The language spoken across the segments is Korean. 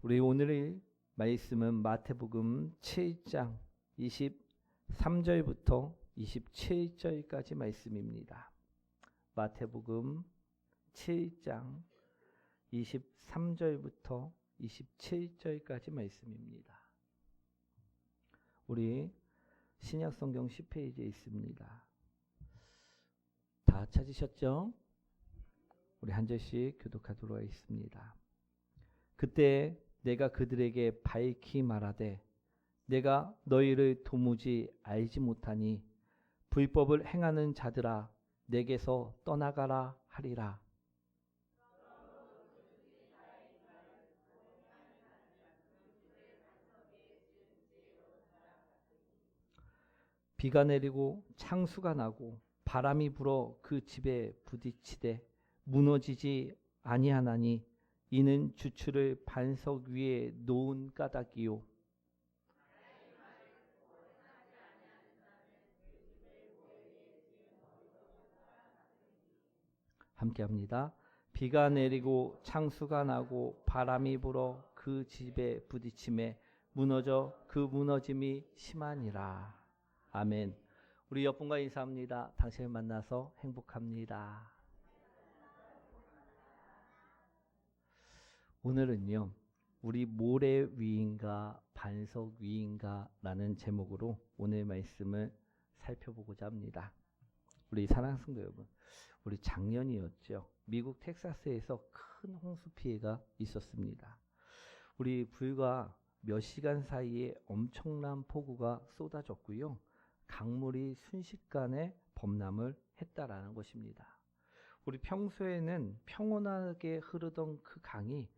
우리 오늘의 말씀은 마태복음 7장 23절부터 27절까지 말씀입니다. 마태복음 7장 23절부터 27절까지 말씀입니다. 우리 신약성경 10페이지에 있습니다. 다 찾으셨죠? 우리 한 절씩 교독하도록 하겠습니다. 그때 내가 그들에게 밝히 말하되 내가 너희를 도무지 알지 못하니 불법을 행하는 자들아 내게서 떠나가라 하리라. 비가 내리고 창수가 나고 바람이 불어 그 집에 부딪히되 무너지지 아니하나니 이는 주추를 반석 위에 놓은 까닭이요. 함께합니다. 비가 내리고 창수가 나고 바람이 불어 그 집에 부딪힘에 무너져 그 무너짐이 심하니라. 아멘. 우리 옆분과 인사합니다. 당신을 만나서 행복합니다. 오늘은요, 우리 모래 위인가 반석 위인가 라는 제목으로 오늘 말씀을 살펴보고자 합니다. 우리 사랑하는 성도 여러분, 우리 작년이었죠. 미국 텍사스에서 큰 홍수 피해가 있었습니다. 우리 불과 몇 시간 사이에 엄청난 폭우가 쏟아졌고요. 강물이 순식간에 범람을 했다라는 것입니다. 우리 평소에는 평온하게 흐르던 그 강이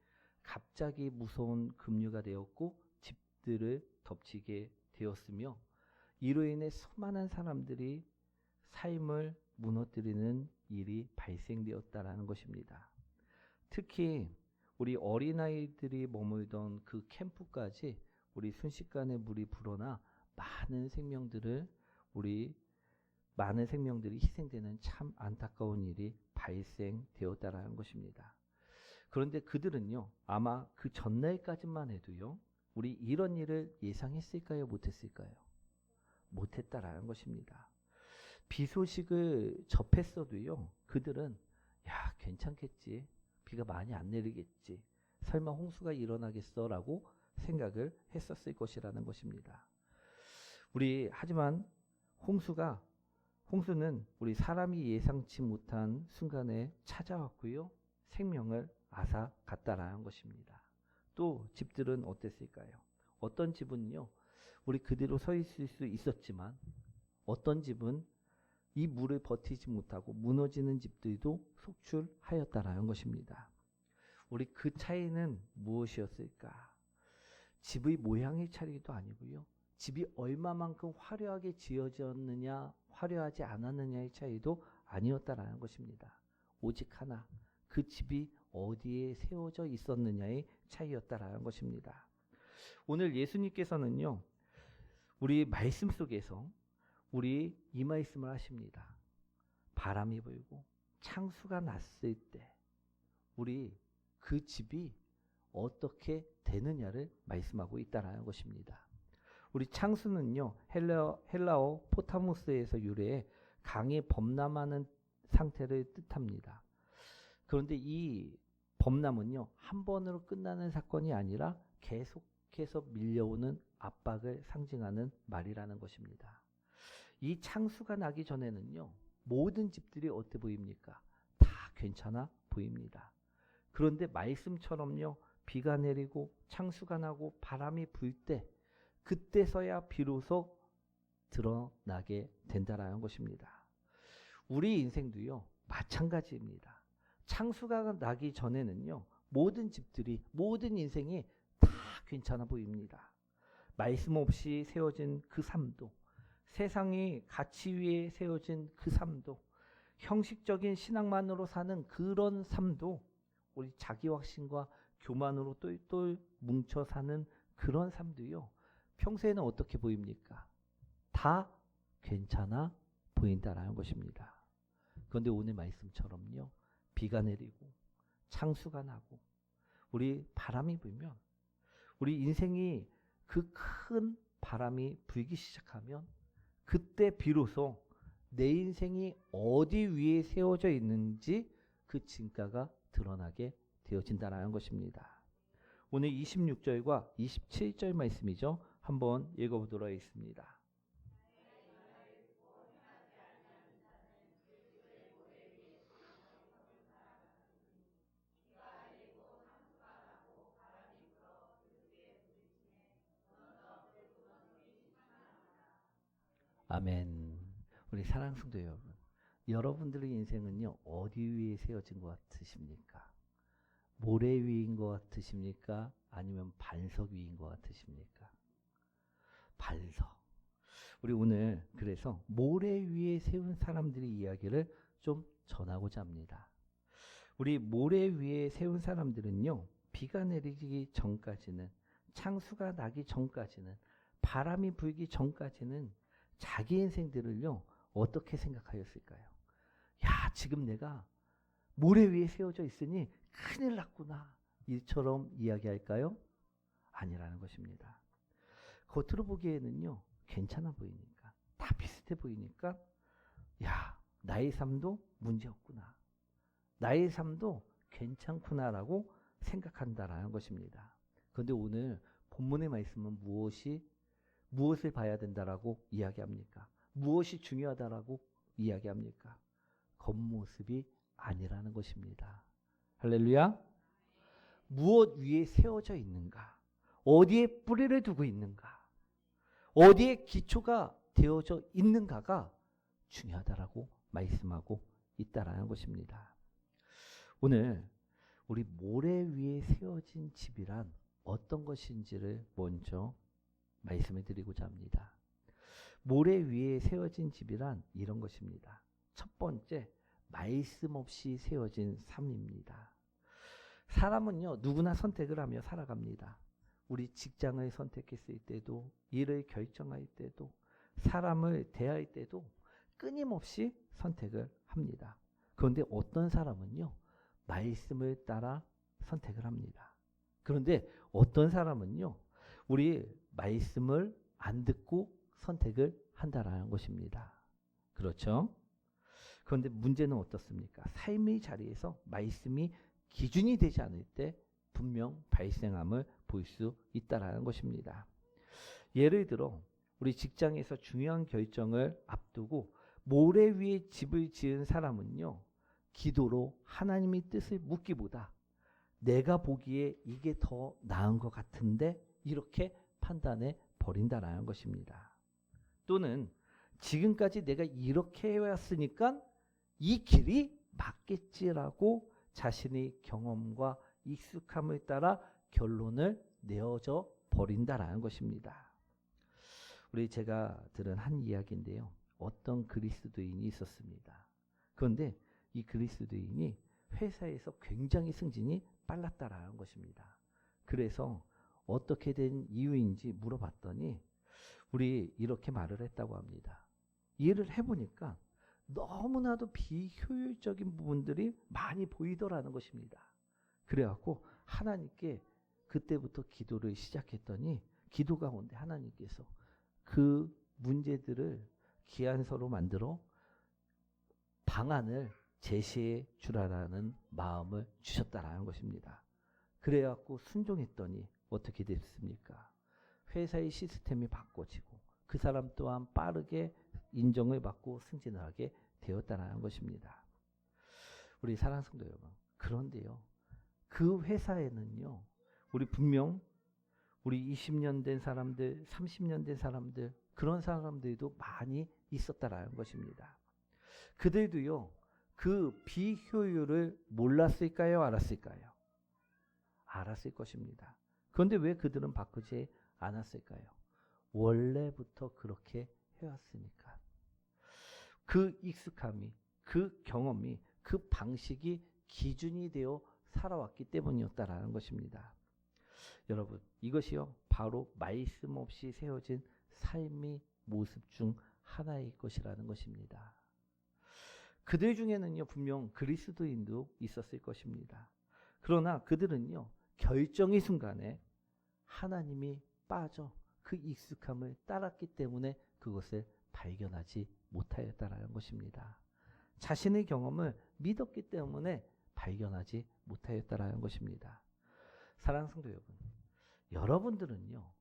갑자기 무서운 급류가 되었고 집들을 덮치게 되었으며 이로 인해 수많은 사람들이 삶을 무너뜨리는 일이 발생되었다라는 것입니다. 특히 우리 어린아이들이 머물던 그 캠프까지 우리 순식간에 물이 불어나 많은 생명들이 희생되는 참 안타까운 일이 발생되었다라는 것입니다. 그런데 그들은요, 아마 그 전날까지만 해도요, 우리 이런 일을 예상했을까요? 못했을까요? 못했다라는 것입니다. 비 소식을 접했어도요, 그들은 야, 괜찮겠지. 비가 많이 안 내리겠지. 설마 홍수가 일어나겠어? 라고 생각을 했었을 것이라는 것입니다. 하지만 홍수는 우리 사람이 예상치 못한 순간에 찾아왔고요. 생명을 앗아갔다라는 것입니다. 또 집들은 어땠을까요? 어떤 집은요, 우리 그대로 서 있을 수 있었지만 어떤 집은 이 물을 버티지 못하고 무너지는 집들도 속출하였다라는 것입니다. 우리 그 차이는 무엇이었을까? 집의 모양의 차이도 아니고요. 집이 얼마만큼 화려하게 지어졌느냐, 화려하지 않았느냐의 차이도 아니었다라는 것입니다. 오직 하나, 그 집이 어디에 세워져 있었느냐의 차이였다라는 것입니다. 오늘 예수님께서는요, 우리 말씀 속에서 우리 이 말씀을 하십니다. 바람이 불고 창수가 났을 때 우리 그 집이 어떻게 되느냐를 말씀하고 있다라는 것입니다. 우리 창수는요, 헬라어 포타무스에서 유래해 강이 범람하는 상태를 뜻합니다. 그런데 이 범람은요, 한 번으로 끝나는 사건이 아니라 계속해서 밀려오는 압박을 상징하는 말이라는 것입니다. 이 창수가 나기 전에는요, 모든 집들이 어때 보입니까? 다 괜찮아 보입니다. 그런데 말씀처럼요, 비가 내리고 창수가 나고 바람이 불 때, 그때서야 비로소 드러나게 된다라는 것입니다. 우리 인생도요, 마찬가지입니다. 창수가 나기 전에는요, 모든 집들이, 모든 인생이 다 괜찮아 보입니다. 말씀 없이 세워진 그 삶도, 세상이 가치 위에 세워진 그 삶도, 형식적인 신앙만으로 사는 그런 삶도, 우리 자기 확신과 교만으로 똘똘 뭉쳐 사는 그런 삶도요, 평소에는 어떻게 보입니까? 다 괜찮아 보인다라는 것입니다. 그런데 오늘 말씀처럼요, 비가 내리고 창수가 나고 우리 바람이 불면 우리 인생이 그 큰 바람이 불기 시작하면 그때 비로소 내 인생이 어디 위에 세워져 있는지 그 진가가 드러나게 되어진다는 것입니다. 오늘 26절과 27절 말씀이죠. 한번 읽어보도록 하겠습니다. 아멘. 우리 사랑하는 성도 여러분, 여러분들의 인생은요 어디 위에 세워진 것 같으십니까? 모래 위인 것 같으십니까? 아니면 반석 위인 것 같으십니까? 반석. 우리 오늘 그래서 모래 위에 세운 사람들의 이야기를 좀 전하고자 합니다. 우리 모래 위에 세운 사람들은요 비가 내리기 전까지는, 창수가 나기 전까지는, 바람이 불기 전까지는 자기 인생들을요 어떻게 생각하였을까요? 야, 지금 내가 모래 위에 세워져 있으니 큰일 났구나, 이처럼 이야기할까요? 아니라는 것입니다. 겉으로 보기에는요 괜찮아 보이니까, 다 비슷해 보이니까, 야, 나의 삶도 문제없구나, 나의 삶도 괜찮구나라고 생각한다라는 것입니다. 그런데 오늘 본문의 말씀은 무엇을 봐야 된다라고 이야기합니까? 무엇이 중요하다라고 이야기합니까? 겉모습이 아니라는 것입니다. 할렐루야. 무엇 위에 세워져 있는가? 어디에 뿌리를 두고 있는가? 어디에 기초가 되어져 있는가가 중요하다라고 말씀하고 있다라는 것입니다. 오늘 우리 모래 위에 세워진 집이란 어떤 것인지를 먼저 말씀을 드리고자 합니다. 모래 위에 세워진 집이란 이런 것입니다. 첫 번째, 말씀 없이 세워진 삶입니다. 사람은요 누구나 선택을 하며 살아갑니다. 우리 직장을 선택했을 때도, 일을 결정할 때도, 사람을 대할 때도 끊임없이 선택을 합니다. 그런데 어떤 사람은요 말씀을 따라 선택을 합니다. 그런데 어떤 사람은요 우리 말씀을 안 듣고 선택을 한다라는 것입니다. 그렇죠? 그런데 문제는 어떻습니까? 삶의 자리에서 말씀이 기준이 되지 않을 때 분명 발생함을 볼 수 있다라는 것입니다. 예를 들어 우리 직장에서 중요한 결정을 앞두고 모래 위에 집을 지은 사람은요 기도로 하나님의 뜻을 묻기보다 내가 보기에 이게 더 나은 것 같은데 이렇게 판단해 버린다라는 것입니다. 또는 지금까지 내가 이렇게 해왔으니까 이 길이 맞겠지라고 자신의 경험과 익숙함을 따라 결론을 내어져 버린다라는 것입니다. 우리 제가 들은 한 이야기인데요. 어떤 그리스도인이 있었습니다. 그런데 이 그리스도인이 회사에서 굉장히 승진이 빨랐다라는 것입니다. 그래서 어떻게 된 이유인지 물어봤더니 우리 이렇게 말을 했다고 합니다. 일을 해보니까 너무나도 비효율적인 부분들이 많이 보이더라는 것입니다. 그래갖고 하나님께 그때부터 기도를 시작했더니 기도 가운데 하나님께서 그 문제들을 기한서로 만들어 방안을 제시해 주라라는 마음을 주셨다라는 것입니다. 그래갖고 순종했더니 어떻게 됐습니까? 회사의 시스템이 바꿔지고 그 사람 또한 빠르게 인정을 받고 승진을 하게 되었다는 것입니다. 우리 사랑하는 성도 여러분, 그런데요 그 회사에는요 우리 분명 우리 20년 된 사람들, 30년 된 사람들, 그런 사람들도 많이 있었다라는 것입니다. 그들도요 그 비효율을 몰랐을까요? 알았을까요? 알았을 것입니다. 그런데 왜 그들은 바꾸지 않았을까요? 원래부터 그렇게 해왔으니까. 그 익숙함이, 그 경험이, 그 방식이 기준이 되어 살아왔기 때문이었다라는 것입니다. 여러분, 이것이요 바로 말씀 없이 세워진 삶의 모습 중 하나일 것이라는 것입니다. 그들 중에는요 분명 그리스도인도 있었을 것입니다. 그러나 그들은요 결정의 순간에 하나님이 빠져 그 익숙함을 따랐기 때문에 그것을 발견하지 못하였다라는 것입니다. 자신의 경험을 믿었기 때문에 발견하지 못하였다라는 것입니다. 사랑하는 성도 여러분, 여러분들은요,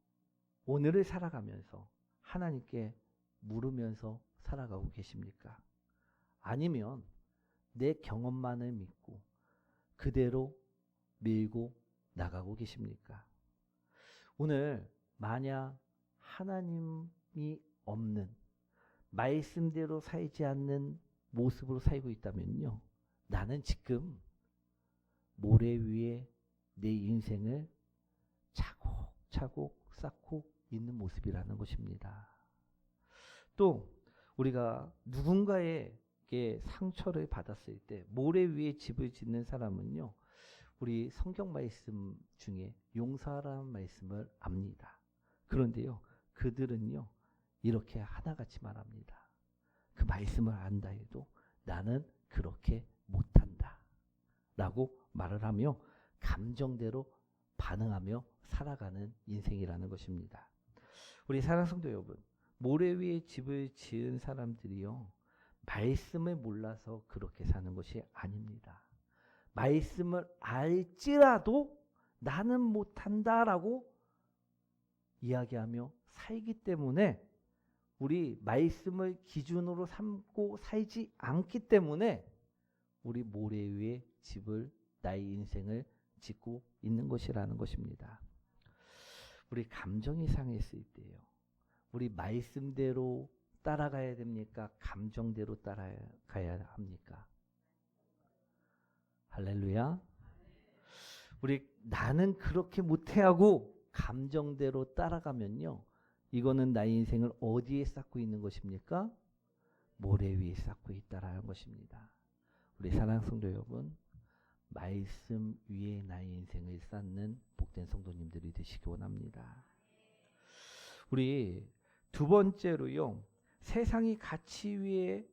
오늘을 살아가면서 하나님께 물으면서 살아가고 계십니까? 아니면 내 경험만을 믿고 그대로 밀고 나가고 계십니까? 오늘 만약 하나님이 없는 말씀대로 살지 않는 모습으로 살고 있다면요, 나는 지금 모래 위에 내 인생을 차곡차곡 쌓고 있는 모습이라는 것입니다. 또 우리가 누군가에게 상처를 받았을 때 모래 위에 집을 짓는 사람은요, 우리 성경 말씀 중에 용서하라는 말씀을 압니다. 그런데요, 그들은요, 이렇게 하나같이 말합니다. 그 말씀을 안다 해도 나는 그렇게 못한다 라고 말을 하며 감정대로 반응하며 살아가는 인생이라는 것입니다. 우리 사랑하는 성도 여러분, 모래 위에 집을 지은 사람들이요, 말씀을 몰라서 그렇게 사는 것이 아닙니다. 말씀을 알지라도 나는 못한다라고 이야기하며 살기 때문에, 우리 말씀을 기준으로 삼고 살지 않기 때문에 우리 모래 위에 집을, 나의 인생을 짓고 있는 것이라는 것입니다. 우리 감정이 상했을 때요, 우리 말씀대로 따라가야 됩니까? 감정대로 따라가야 합니까? 할렐루야. 우리 나는 그렇게 못해 하고 감정대로 따라가면요, 이거는 나의 인생을 어디에 쌓고 있는 것입니까? 모래 위에 쌓고 있다라는 것입니다. 우리 사랑하는 성도 여러분, 말씀 위에 나의 인생을 쌓는 복된 성도님들이 되시기 원합니다. 우리 두 번째로요, 세상이 가치 위에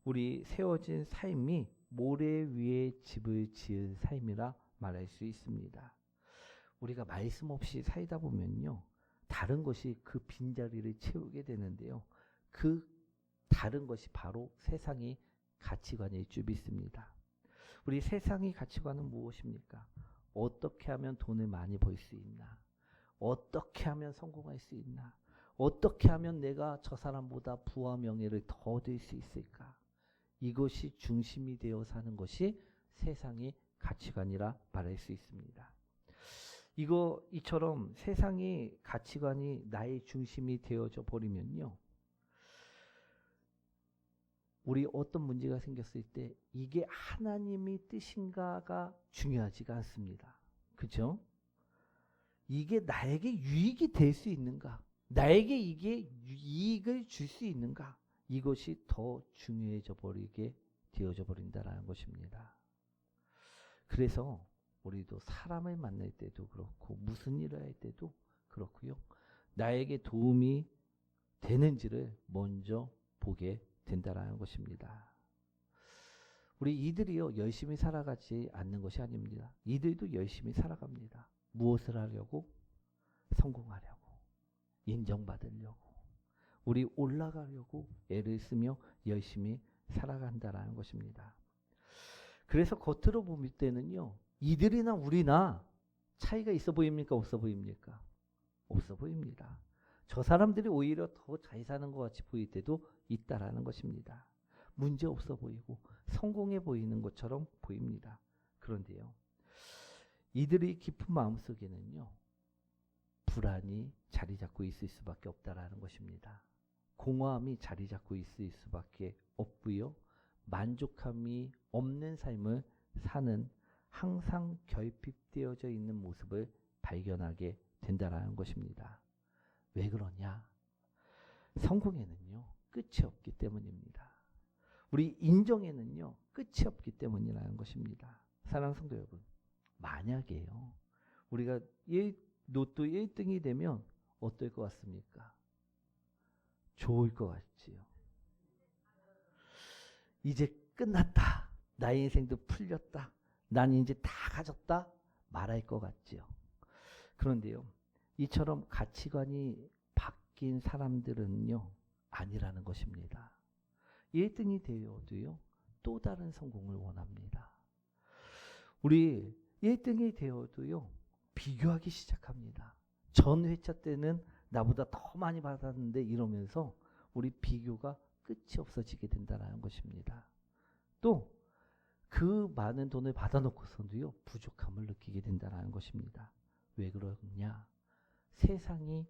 우리 세워진 삶이 모래 위에 집을 지은 삶이라 말할 수 있습니다. 우리가 말씀 없이 살다 보면요, 다른 것이 그 빈자리를 채우게 되는데요, 그 다른 것이 바로 세상의 가치관일 줄 믿습니다. 우리 세상의 가치관은 무엇입니까? 어떻게 하면 돈을 많이 벌 수 있나? 어떻게 하면 성공할 수 있나? 어떻게 하면 내가 저 사람보다 부와 명예를 더 얻을 수 있을까? 이것이 중심이 되어 사는 것이 세상의 가치관이라 말할 수 있습니다. 이처럼 세상의 가치관이 나의 중심이 되어져 버리면요, 우리 어떤 문제가 생겼을 때 이게 하나님의 뜻인가가 중요하지가 않습니다. 그렇죠? 이게 나에게 유익이 될 수 있는가? 나에게 이게 이익을 줄 수 있는가? 이것이 더 중요해져 버리게 되어져 버린다라는 것입니다. 그래서 우리도 사람을 만날 때도 그렇고 무슨 일을 할 때도 그렇고요, 나에게 도움이 되는지를 먼저 보게 된다라는 것입니다. 우리 이들이요, 열심히 살아가지 않는 것이 아닙니다. 이들도 열심히 살아갑니다. 무엇을 하려고? 성공하려고, 인정받으려고, 우리 올라가려고 애를 쓰며 열심히 살아간다라는 것입니다. 그래서 겉으로 볼 때는요, 이들이나 우리나 차이가 있어 보입니까? 없어 보입니까? 없어 보입니다. 저 사람들이 오히려 더 잘 사는 것 같이 보일 때도 있다라는 것입니다. 문제 없어 보이고 성공해 보이는 것처럼 보입니다. 그런데요, 이들의 깊은 마음속에는요, 불안이 자리 잡고 있을 수밖에 없다라는 것입니다. 공허함이 자리 잡고 있을 수밖에 없고요, 만족함이 없는 삶을 사는, 항상 결핍되어져 있는 모습을 발견하게 된다라는 것입니다. 왜 그러냐? 성공에는요, 끝이 없기 때문입니다. 우리 인정에는요, 끝이 없기 때문이라는 것입니다. 사랑하는 성도 여러분, 만약에요, 우리가 로또 1등이 되면 어떨 것 같습니까? 좋을 것 같지요. 이제 끝났다. 나의 인생도 풀렸다. 난 이제 다 가졌다. 말할 것 같지요. 그런데요, 이처럼 가치관이 바뀐 사람들은요, 아니라는 것입니다. 1등이 되어도요, 또 다른 성공을 원합니다. 우리 1등이 되어도요, 비교하기 시작합니다. 전 회차 때는 나보다 더 많이 받았는데 이러면서 우리 비교가 끝이 없어지게 된다는 것입니다. 또 그 많은 돈을 받아놓고서도요, 부족함을 느끼게 된다는 것입니다. 왜 그러냐? 세상이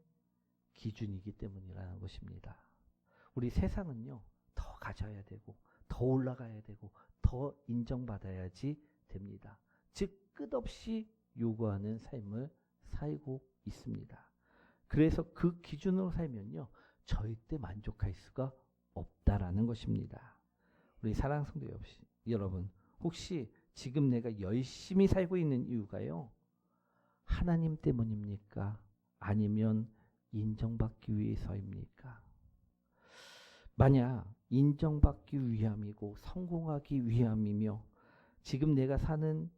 기준이기 때문이라는 것입니다. 우리 세상은요, 더 가져야 되고 더 올라가야 되고 더 인정받아야지 됩니다. 즉 끝없이 요구하는 삶을 살고 있습니다. 그래서 그 기준으로 살면요, 절대 만족할 수가 없다라는 것입니다. 우리 사랑하는 성도 여러분, 혹시 지금 내가 열심히 살고 있는 이유가요, 하나님 때문입니까? 아니면 인정받기 위해서입니까? 만약 인정받기 위함이고 성공하기 위함이며 지금 내가 사는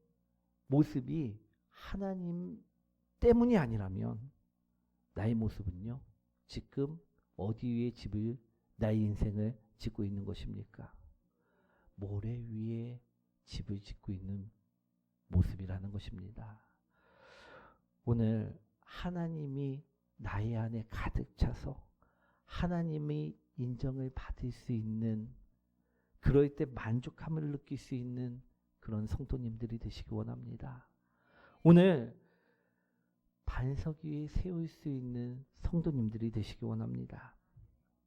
모습이 하나님 때문이 아니라면 나의 모습은요, 지금 어디 위에 집을, 나의 인생을 짓고 있는 것입니까? 모래 위에 집을 짓고 있는 모습이라는 것입니다. 오늘 하나님이 나의 안에 가득 차서 하나님의 인정을 받을 수 있는, 그럴 때 만족함을 느낄 수 있는 그런 성도님들이 되시기 원합니다. 오늘 반석 위에 세울 수 있는 성도님들이 되시기 원합니다.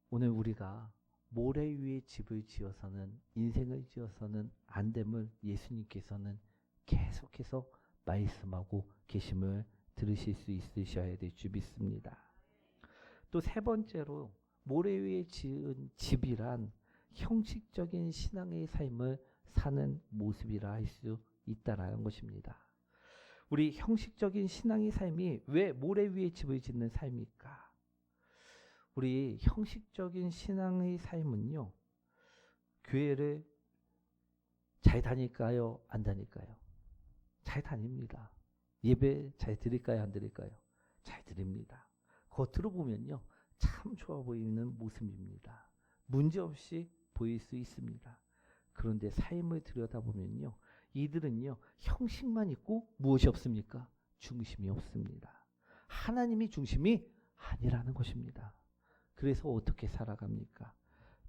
오늘 우리가 모래 위에 집을 지어서는, 인생을 지어서는 안 됨을 예수님께서는 계속해서 말씀하고 계심을 들으실 수 있으셔야 될 줄 믿습니다. 또 세 번째로 모래 위에 지은 집이란 형식적인 신앙의 삶을 사는 모습이라 할 수 있다라는 것입니다. 우리 형식적인 신앙의 삶이 왜 모래 위에 집을 짓는 삶일까? 우리 형식적인 신앙의 삶은요, 교회를 잘 다닐까요? 안 다닐까요? 잘 다닙니다. 예배 잘 드릴까요? 안 드릴까요? 잘 드립니다. 겉으로 보면요, 참 좋아 보이는 모습입니다. 문제없이 보일 수 있습니다. 그런데 삶을 들여다보면요, 이들은요, 형식만 있고 무엇이 없습니까? 중심이 없습니다. 하나님이 중심이 아니라는 것입니다. 그래서 어떻게 살아갑니까?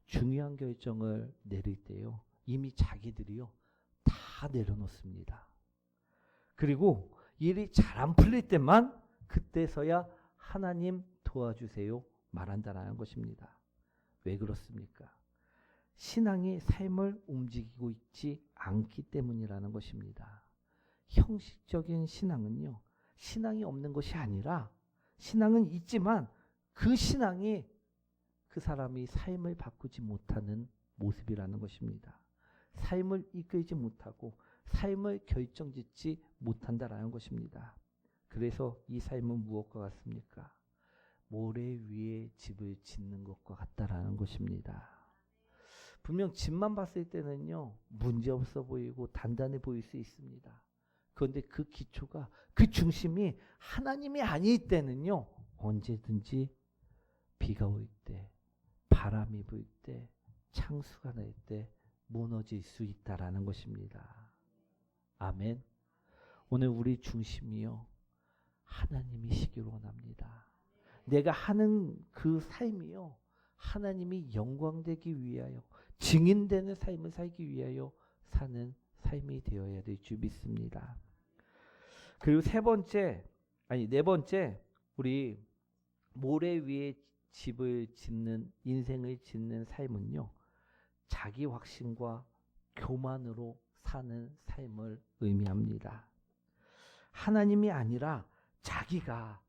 중요한 결정을 내릴 때요, 이미 자기들이요, 다 내려놓습니다. 그리고 일이 잘 안 풀릴 때만 그때서야 하나님 도와주세요 말한다라는 것입니다. 왜 그렇습니까? 신앙이 삶을 움직이고 있지 않기 때문이라는 것입니다. 형식적인 신앙은요, 신앙이 없는 것이 아니라 신앙은 있지만 그 신앙이 그 사람이 삶을 바꾸지 못하는 모습이라는 것입니다. 삶을 이끌지 못하고 삶을 결정짓지 못한다라는 것입니다. 그래서 이 삶은 무엇과 같습니까? 모래 위에 집을 짓는 것과 같다라는 것입니다. 분명 집만 봤을 때는요, 문제없어 보이고 단단해 보일 수 있습니다. 그런데 그 기초가, 그 중심이 하나님이 아닐 때는요, 언제든지 비가 올 때, 바람이 불 때, 창수가 날 때 무너질 수 있다라는 것입니다. 아멘. 오늘 우리 중심이요, 하나님이시기를 원합니다. 내가 하는 그 삶이요, 하나님이 영광되기 위하여, 증인되는 삶을 살기 위하여 사는 삶이 되어야 될 줄 믿습니다. 그리고 네 번째, 우리 모래 위에 집을 짓는, 인생을 짓는 삶은요, 자기 확신과 교만으로 사는 삶을 의미합니다. 하나님이 아니라 자기가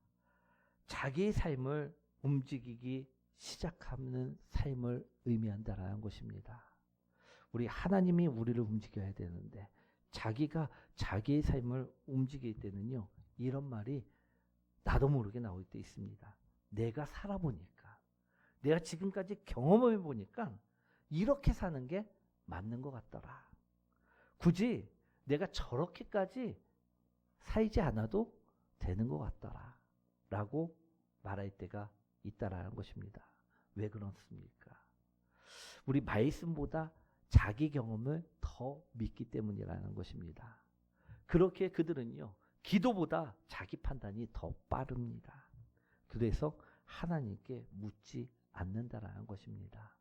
자기의 삶을 움직이기 시작하는 삶을 의미한다라는 것입니다. 우리 하나님이 우리를 움직여야 되는데 자기가 자기의 삶을 움직일 때는요, 이런 말이 나도 모르게 나올 때 있습니다. 내가 살아보니까, 내가 지금까지 경험을 보니까 이렇게 사는 게 맞는 것 같더라. 굳이 내가 저렇게까지 살지 않아도 되는 것 같더라 라고 말할 때가 있다라는 것입니다. 왜 그렇습니까? 우리 말씀보다 자기 경험을 더 믿기 때문이라는 것입니다. 그렇게 그들은요, 기도보다 자기 판단이 더 빠릅니다. 그래서 하나님께 묻지 않는다라는 것입니다.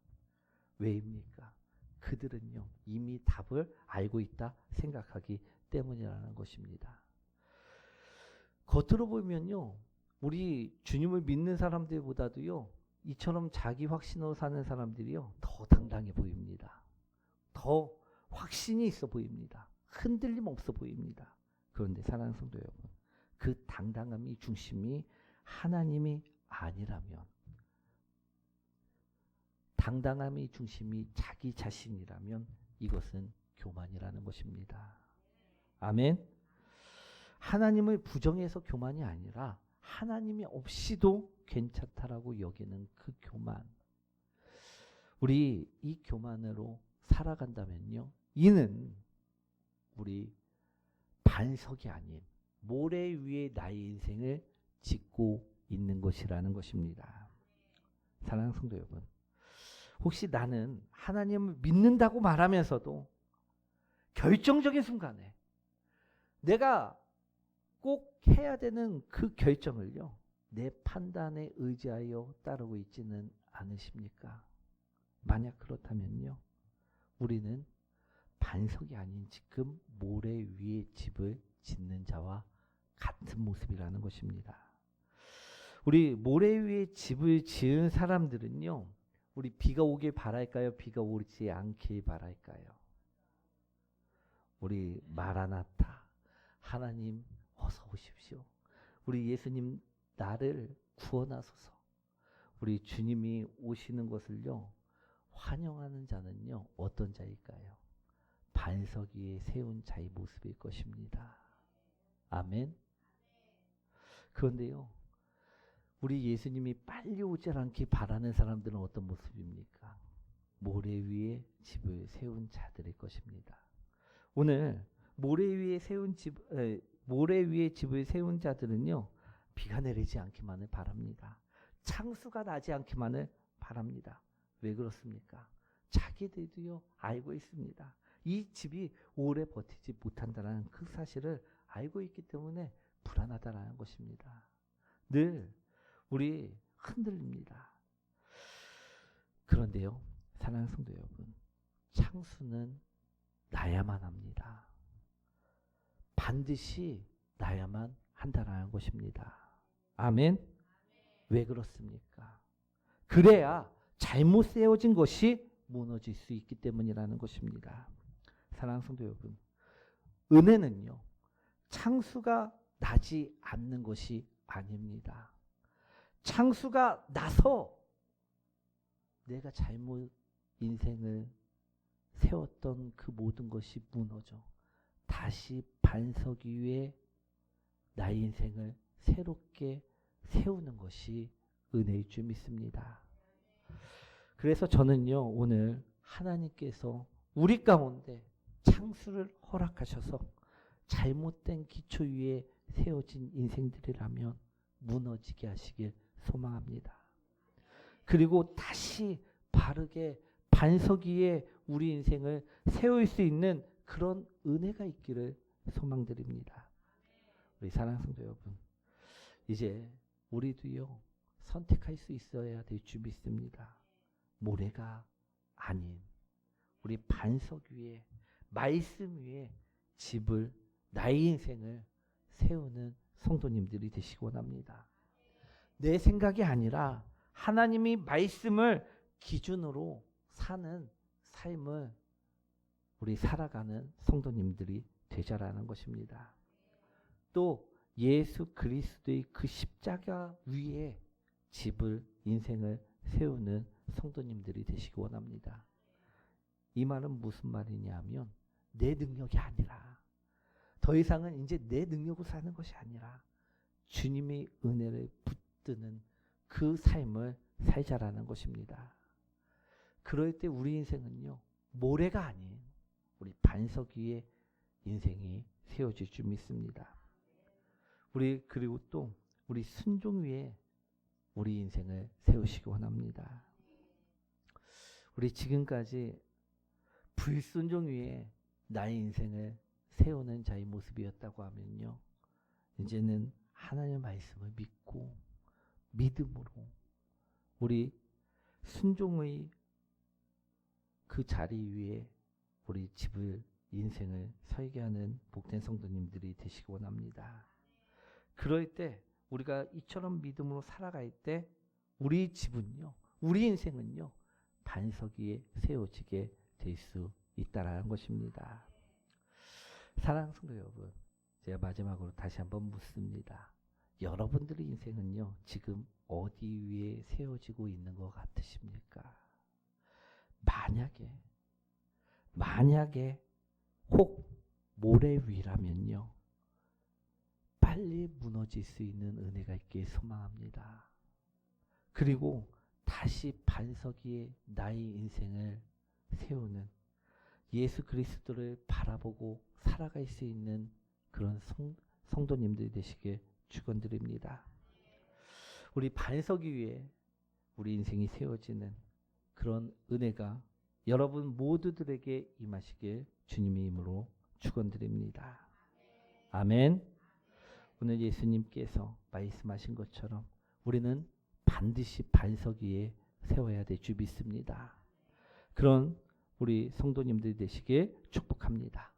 왜입니까? 그들은요, 이미 답을 알고 있다 생각하기 때문이라는 것입니다. 겉으로 보면요, 우리 주님을 믿는 사람들보다도요, 이처럼 자기 확신으로 사는 사람들이요, 더 당당해 보입니다. 더 확신이 있어 보입니다. 흔들림 없어 보입니다. 그런데 사랑하는 성도 여러분, 그 당당함이 중심이 하나님이 아니라면, 당당함이 중심이 자기 자신이라면 이것은 교만이라는 것입니다. 아멘. 하나님을 부정해서 교만이 아니라 하나님이 없이도 괜찮다라고 여기는 그 교만. 우리 이 교만으로 살아간다면요, 이는 우리 반석이 아닌 모래 위에 나의 인생을 짓고 있는 것이라는 것입니다. 사랑하는 성도 여러분, 혹시 나는 하나님을 믿는다고 말하면서도 결정적인 순간에 내가 꼭 해야 되는 그 결정을요, 내 판단에 의지하여 따르고 있지는 않으십니까? 만약 그렇다면요, 우리는 반석이 아닌 지금 모래 위에 집을 짓는 자와 같은 모습이라는 것입니다. 우리 모래 위에 집을 지은 사람들은요, 우리 비가 오길 바랄까요? 비가 오지 않길 바랄까요? 우리 마라나타, 하나님 어서 오십시오. 우리 예수님 나를 구원하소서. 우리 주님이 오시는 것을요, 환영하는 자는요, 어떤 자일까요? 반석 위에 세운 자의 모습일 것입니다. 아멘. 그런데요, 우리 예수님이 빨리 오지 않기 바라는 사람들은 어떤 모습입니까? 모래 위에 집을 세운 자들일 것입니다. 오늘 모래 위에 집을 세운 자들은요, 비가 내리지 않기만을 바랍니다. 창수가 나지 않기만을 바랍니다. 왜 그렇습니까? 자기들도요, 알고 있습니다. 이 집이 오래 버티지 못한다는 그 사실을 알고 있기 때문에 불안하다는 것입니다. 늘 우리 흔들립니다. 그런데요, 사랑하는 성도 여러분, 창수는 나야만 합니다. 반드시 나야만 한다라는 것입니다. 아멘. 왜 그렇습니까? 그래야 잘못 세워진 것이 무너질 수 있기 때문이라는 것입니다. 사랑하는 성도 여러분, 은혜는요, 창수가 나지 않는 것이 아닙니다. 창수가 나서 내가 잘못 인생을 세웠던 그 모든 것이 무너져 다시 반석 위에 나의 인생을 새롭게 세우는 것이 은혜일 줄 믿습니다. 그래서 저는요, 오늘 하나님께서 우리 가운데 창수를 허락하셔서 잘못된 기초 위에 세워진 인생들이라면 무너지게 하시길 소망합니다. 그리고 다시 바르게 반석 위에 우리 인생을 세울 수 있는 그런 은혜가 있기를 소망드립니다. 우리 사랑하는 성도 여러분, 이제 우리도요, 선택할 수 있어야 될 줄 믿습니다. 모래가 아닌 우리 반석 위에, 말씀 위에 집을, 나의 인생을 세우는 성도님들이 되시기 원합니다. 내 생각이 아니라 하나님이 말씀을 기준으로 사는 삶을 우리 살아가는 성도님들이 되자라는 것입니다. 또 예수 그리스도의 그 십자가 위에 집을, 인생을 세우는 성도님들이 되시기 원합니다. 이 말은 무슨 말이냐 하면 내 능력이 아니라, 더 이상은 이제 내 능력으로 사는 것이 아니라 주님의 은혜를 붙드는 그 삶을 살자라는 것입니다. 그럴 때 우리 인생은요, 모래가 아닌 우리 반석 위에 인생이 세워질 줄 믿습니다. 우리 그리고 또 우리 순종 위에 우리 인생을 세우시기 원합니다. 우리 지금까지 불순종 위에 나의 인생을 세우는 자의 모습이었다고 하면요, 이제는 하나님의 말씀을 믿고 믿음으로 우리 순종의 그 자리 위에 우리 집을 인생을 설계 하는 복된 성도님들이 되시기 원합니다. 그럴 때 우리가 이처럼 믿음으로 살아갈 때 우리 집은요, 우리 인생은요, 반석 위에 세워지게 될 수 있다라는 것입니다. 사랑하는 성도 여러분, 제가 마지막으로 다시 한번 묻습니다. 여러분들의 인생은요, 지금 어디 위에 세워지고 있는 것 같으십니까? 만약에 혹 모래 위라면요, 빨리 무너질 수 있는 은혜가 있길 소망합니다. 그리고 다시 반석 위에 나의 인생을 세우는 예수 그리스도를 바라보고 살아갈 수 있는 그런 성도님들이 되시길 축원드립니다. 우리 반석 위에 우리 인생이 세워지는 그런 은혜가 여러분 모두들에게 임하시길 주님의 이름으로 축원드립니다. 아멘. 오늘 예수님께서 말씀하신 것처럼 우리는 반드시 반석 위에 세워야 될 줄 믿습니다. 그런 우리 성도님들이 되시길 축복합니다.